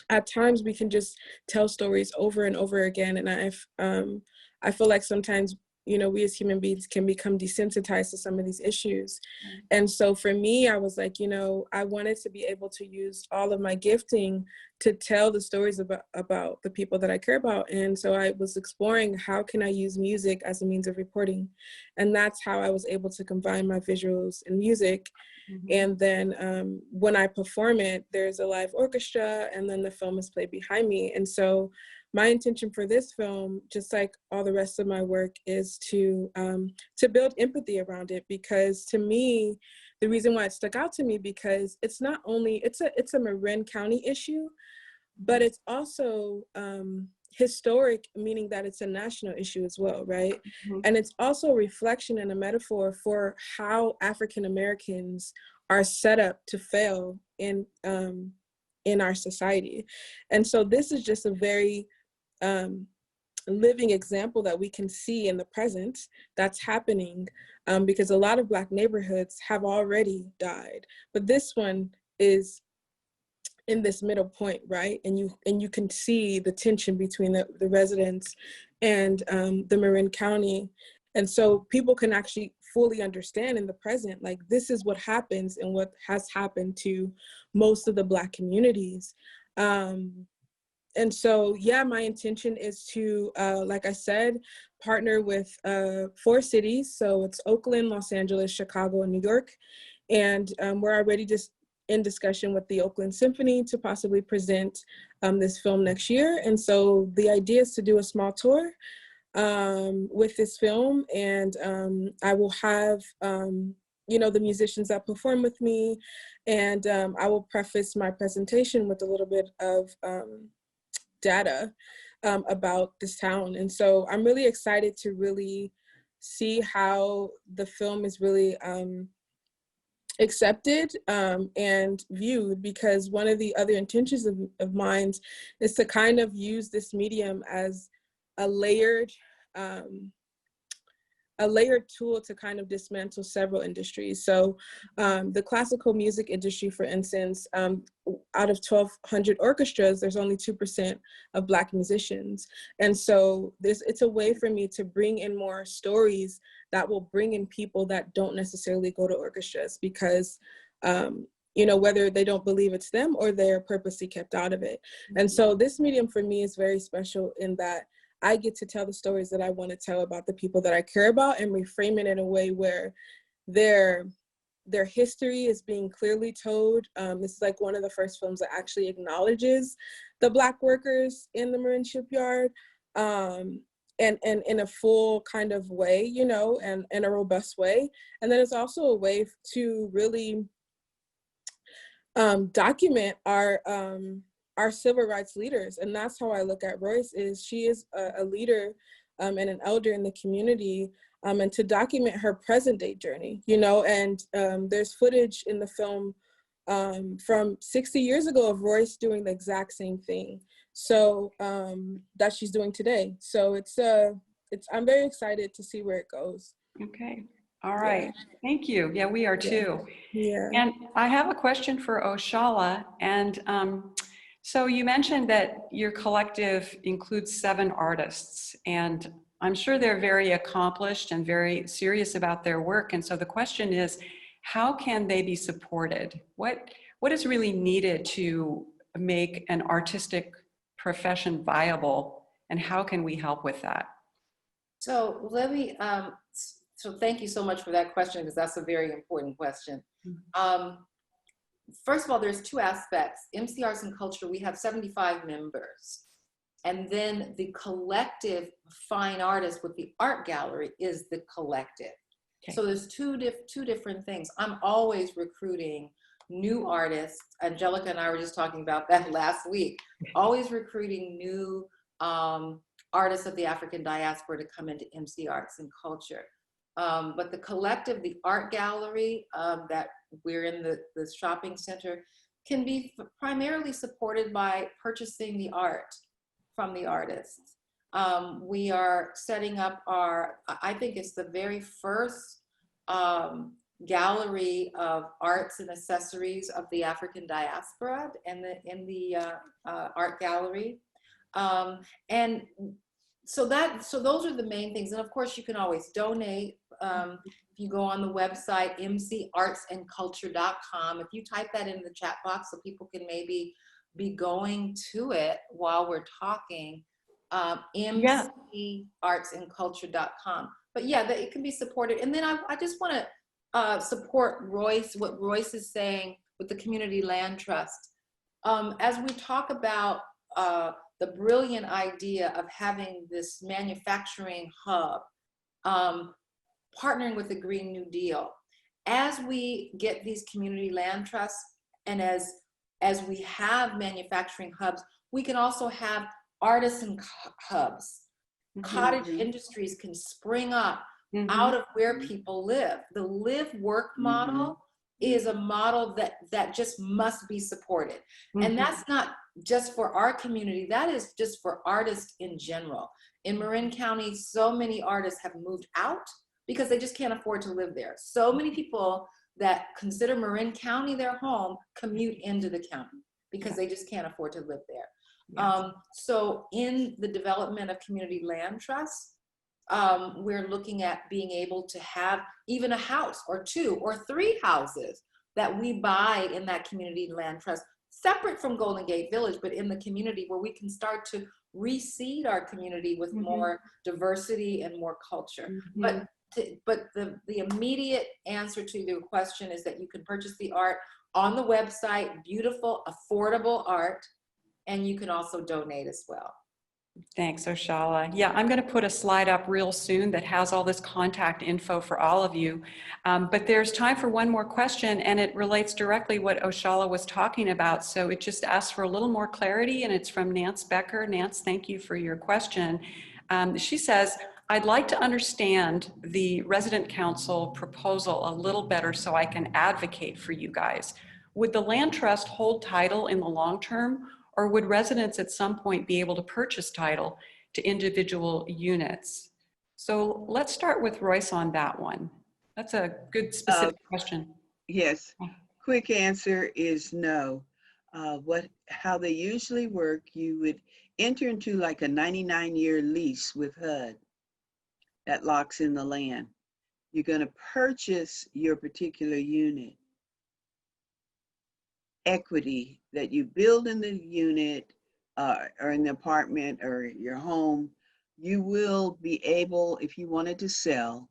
at times we can just tell stories over and over again. And I feel like sometimes, we as human beings can become desensitized to some of these issues. And so for me, I was like, I wanted to be able to use all of my gifting to tell the stories about the people that I care about. And so I was exploring, how can I use music as a means of reporting? And that's how I was able to combine my visuals and music. And then when I perform it, there's a live orchestra, and then the film is played behind me. And so my intention for this film, just like all the rest of my work, is to build empathy around it, because to me, the reason why it stuck out to me, because it's not only, it's a Marin County issue, but it's also historic, meaning that it's a national issue as well, right? And it's also a reflection and a metaphor for how African Americans are set up to fail in our society. And so this is just a very living example that we can see in the present that's happening, because a lot of Black neighborhoods have already died, but this one is in this middle point, right? And you can see the tension between the residents and the Marin County. And so people can actually fully understand in the present, like, this is what happens and what has happened to most of the Black communities. And so, yeah, my intention is to, like I said, partner with 4 cities. So it's Oakland, Los Angeles, Chicago, and New York. And we're already just in discussion with the Oakland Symphony to possibly present this film next year. And so the idea is to do a small tour with this film. And I will have, you know, the musicians that perform with me. And I will preface my presentation with a little bit of data about this town. And so I'm really excited to really see how the film is really accepted and viewed, because one of the other intentions of mine is to kind of use this medium as a layered tool to kind of dismantle several industries. So the classical music industry, for instance, out of 1,200 orchestras, there's only 2% of Black musicians. And so it's a way for me to bring in more stories that will bring in people that don't necessarily go to orchestras, because you know, whether they don't believe it's them or they're purposely kept out of it. And so this medium for me is very special in that I get to tell the stories that I want to tell about the people that I care about, and reframe it in a way where their history is being clearly told. This is like one of the first films that actually acknowledges the Black workers in the Marin shipyard, and in a full kind of way, you know, and in a robust way. And then it's also a way to really document our civil rights leaders. And that's how I look at Royce, is she is a leader and an elder in the community, and to document her present day journey, you know. And there's footage in the film from 60 years ago of Royce doing the exact same thing, so that she's doing today. So I'm very excited to see where it goes. Okay. All right. Yeah. Thank you. Yeah, we are too. Yeah. And I have a question for Oshalla. And so you mentioned that your collective includes 7 artists, and I'm sure they're very accomplished and very serious about their work. And so the question is, how can they be supported? What is really needed to make an artistic profession viable, and how can we help with that? So let me, so thank you so much for that question, because that's a very important question. First of all, there's 2 aspects. MC Arts and Culture, we have 75 members. And then the collective fine artists with the art gallery is the collective. Okay. So there's two different things. I'm always recruiting new artists. Angelica and I were just talking about that last week. Always recruiting new artists of the African diaspora to come into MC Arts and Culture. But the collective, the art gallery that we're in the shopping center, can be primarily supported by purchasing the art from the artists. We are setting up I think it's the very first gallery of arts and accessories of the African diaspora in the art gallery. And so those are the main things. And of course, you can always donate. If you go on the website, mcartsandculture.com, if you type that in the chat box so people can maybe be going to it while we're talking, mcartsandculture.com. But yeah, it can be supported. And then I just want to support Royce, what Royce is saying with the Community Land Trust. As we talk about the brilliant idea of having this manufacturing hub, partnering with the Green New Deal, as we get these community land trusts, and as we have manufacturing hubs, we can also have artisan hubs. Cottage industries can spring up out of where people live. The live-work model is a model that just must be supported. And that's not just for our community, that is just for artists in general. In Marin County, so many artists have moved out because they just can't afford to live there. So many people that consider Marin County their home commute into the county because they just can't afford to live there. Yes. So in the development of community land trusts, we're looking at being able to have even a house or 2 or 3 houses that we buy in that community land trust, separate from Golden Gate Village, but in the community where we can start to reseed our community with more diversity and more culture. But the immediate answer to your question is that you can purchase the art on the website, beautiful, affordable art, and you can also donate as well. Thanks, Oshalla. Yeah, I'm going to put a slide up real soon that has all this contact info for all of you. But there's time for one more question, and it relates directly what Oshalla was talking about. So it just asks for a little more clarity, and it's from Nance Becker. Nance, thank you for your question. She says, I'd like to understand the resident council proposal a little better so I can advocate for you guys. Would the land trust hold title in the long term, or would residents at some point be able to purchase title to individual units? So let's start with Royce on that one. That's a good specific question. Yes, quick answer is no. How they usually work, you would enter into like a 99-year lease with HUD that locks in the land. You're going to purchase your particular unit. Equity that you build in the unit or in the apartment or your home, you will be able, if you wanted to sell,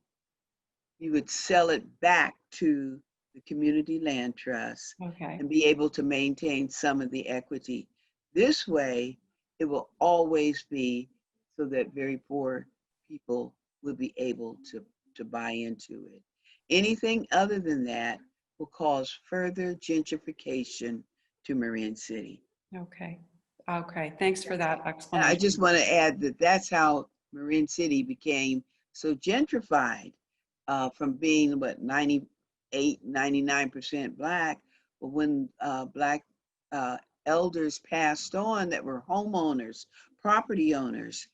you would sell it back to the community land trust and be able to maintain some of the equity. This way, it will always be so that very poor people will be able to buy into it. Anything other than that will cause further gentrification to Marin City. Okay. Thanks for that explanation. I just want to add that that's how Marin City became so gentrified from being, 98, 99% Black. But when Black elders passed on that were homeowners, property owners,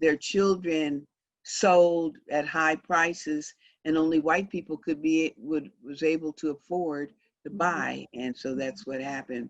their children sold at high prices, and only white people was able to afford to buy, and so that's what happened.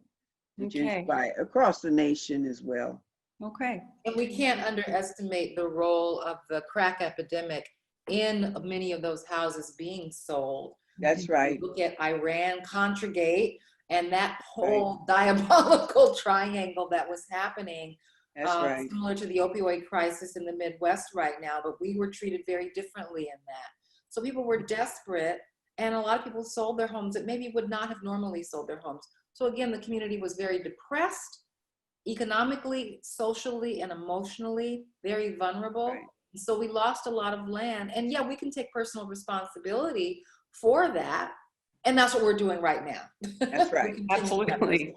Gentrify across the nation as well. Okay. And we can't underestimate the role of the crack epidemic in many of those houses being sold. That's right. Look at Iran, Contragate, and that whole diabolical triangle that was happening. That's right. Similar to the opioid crisis in the Midwest right now, but we were treated very differently in that. So people were desperate, and a lot of people sold their homes that maybe would not have normally sold their homes. So again, the community was very depressed, economically, socially, and emotionally, very vulnerable. Right. So we lost a lot of land. And yeah, we can take personal responsibility for that. And that's what we're doing right now. That's right. Absolutely.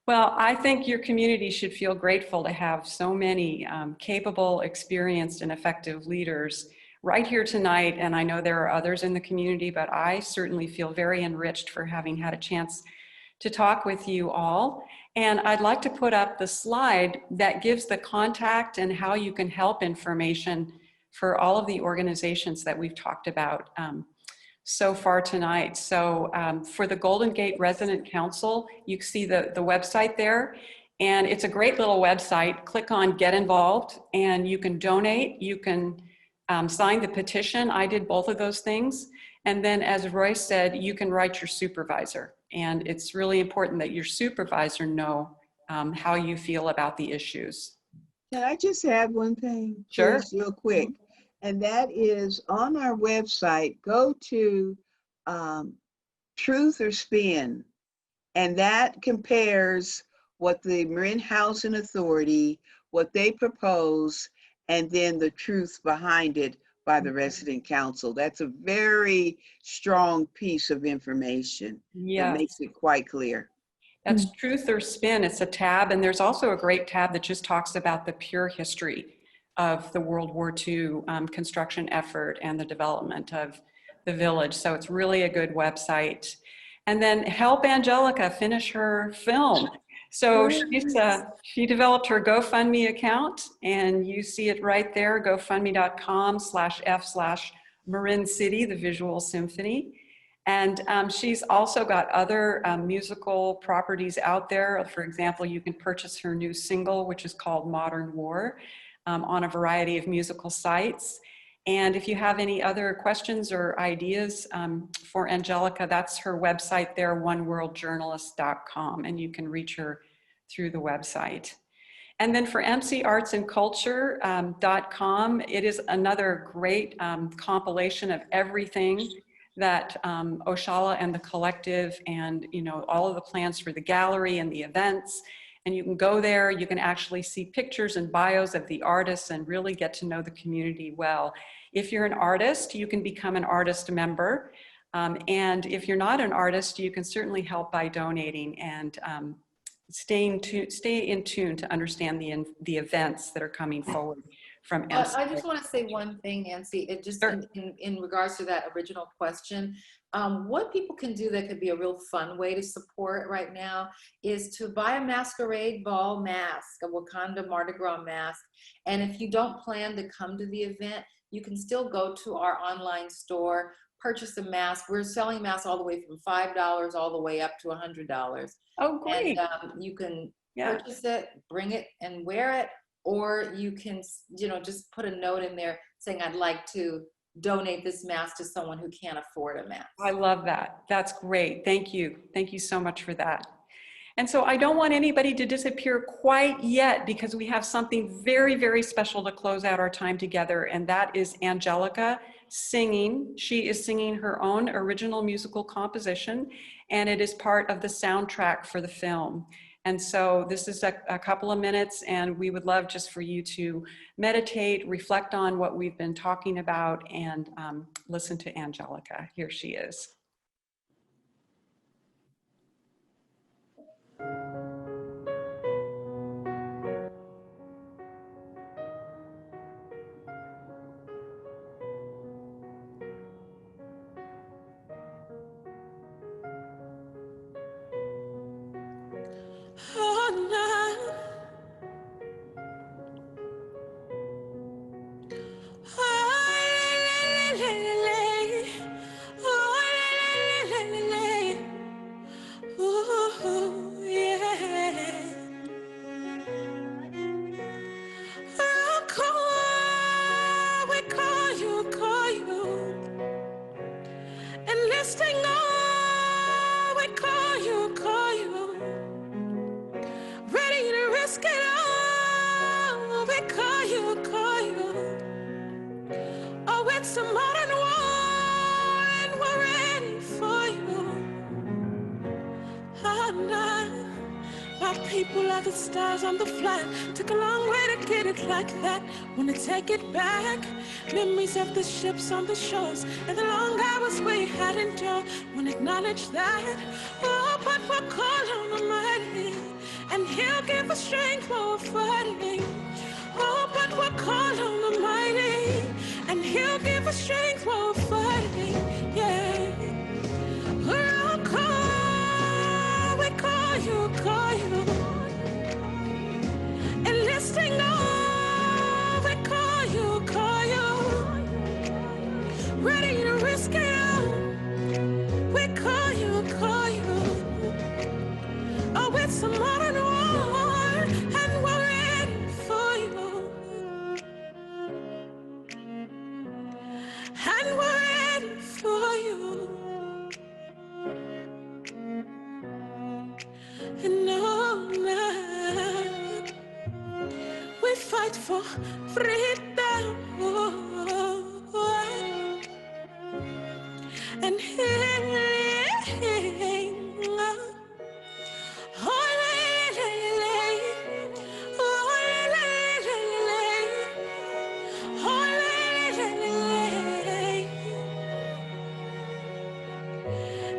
Well, I think your community should feel grateful to have so many capable, experienced, and effective leaders right here tonight. And I know there are others in the community, but I certainly feel very enriched for having had a chance to talk with you all. And I'd like to put up the slide that gives the contact and how you can help information for all of the organizations that we've talked about so far tonight. So for the Golden Gate Resident Council, you can see the website there. And it's a great little website. Click on Get Involved and you can donate. You can sign the petition. I did both of those things. And then as Royce said, you can write your supervisor. And it's really important that your supervisor know how you feel about the issues. Can I just add one thing? Sure. Please, real quick. And that is on our website, go to Truth or Spin. And that compares what the Marin Housing Authority, what they propose, and then the truth behind it by the resident council. That's a very strong piece of information. Yeah. That makes it quite clear. That's Truth or Spin. It's a tab, and there's also a great tab that just talks about the pure history of the World War II construction effort and the development of the village. So it's really a good website. And then help Angelica finish her film. So she developed her GoFundMe account, and you see it right there, gofundme.com/F/Marin City, the Visual Symphony. And she's also got other musical properties out there. For example, you can purchase her new single, which is called Modern War, on a variety of musical sites. And if you have any other questions or ideas for Angelica, that's her website there, oneworldjournalist.com, and you can reach her through the website. And then for mcartsandculture.com, it is another great compilation of everything that Oshalla and the collective and all of the plans for the gallery and the events. And you can go there, you can actually see pictures and bios of the artists and really get to know the community well. If you're an artist, you can become an artist member. And if you're not an artist, you can certainly help by donating and stay in tune to understand the events that are coming forward from MC. I just want to say one thing, Nancy, it just in regards to that original question, what people can do that could be a real fun way to support right now is to buy a masquerade ball mask, a Wakanda Mardi Gras mask. And if you don't plan to come to the event, you can still go to our online store, purchase a mask. We're selling masks all the way from $5 all the way up to $100. Oh, great. And you can purchase it, bring it and wear it, or you can, just put a note in there saying, I'd like to donate this mask to someone who can't afford a mask. I love that. That's great. Thank you. Thank you so much for that. And so I don't want anybody to disappear quite yet because we have something very, very special to close out our time together, and that is Angelica singing. She is singing her own original musical composition, and it is part of the soundtrack for the film. And so this is a couple of minutes, and we would love just for you to meditate, reflect on what we've been talking about, and listen to Angelica. Here she is. It's a modern war and we're ready for you. My people are the stars on the flag. Took a long way to get it like that. Wanna take it back. Memories of the ships on the shores and the long hours we had endured. Wanna acknowledge that. Oh, but we'll call on the mighty, and He'll give us strength while we're fighting. Oh, but we'll call on the mighty, and He'll give us strength while we're fighting. Yeah. We'll call, we call you, enlisting all, we call you, ready to risk it all, we call you. Oh, it's a modern war, and we're ready for you, and we're ready for you. And all night we fight for freedom and healing.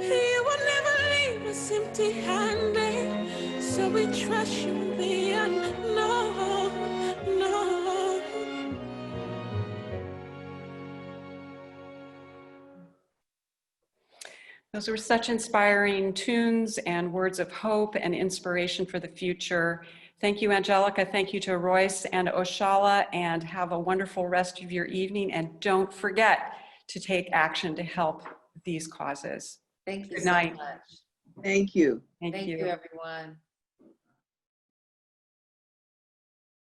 You will never leave us empty-handed, so we trust you in the unknown. Those were such inspiring tunes and words of hope and inspiration for the future. Thank you, Angelica. Thank you to Royce and Oshalla, and have a wonderful rest of your evening. And don't forget to take action to help these causes. Thank you Good so night. much. Thank you. Thank you, everyone.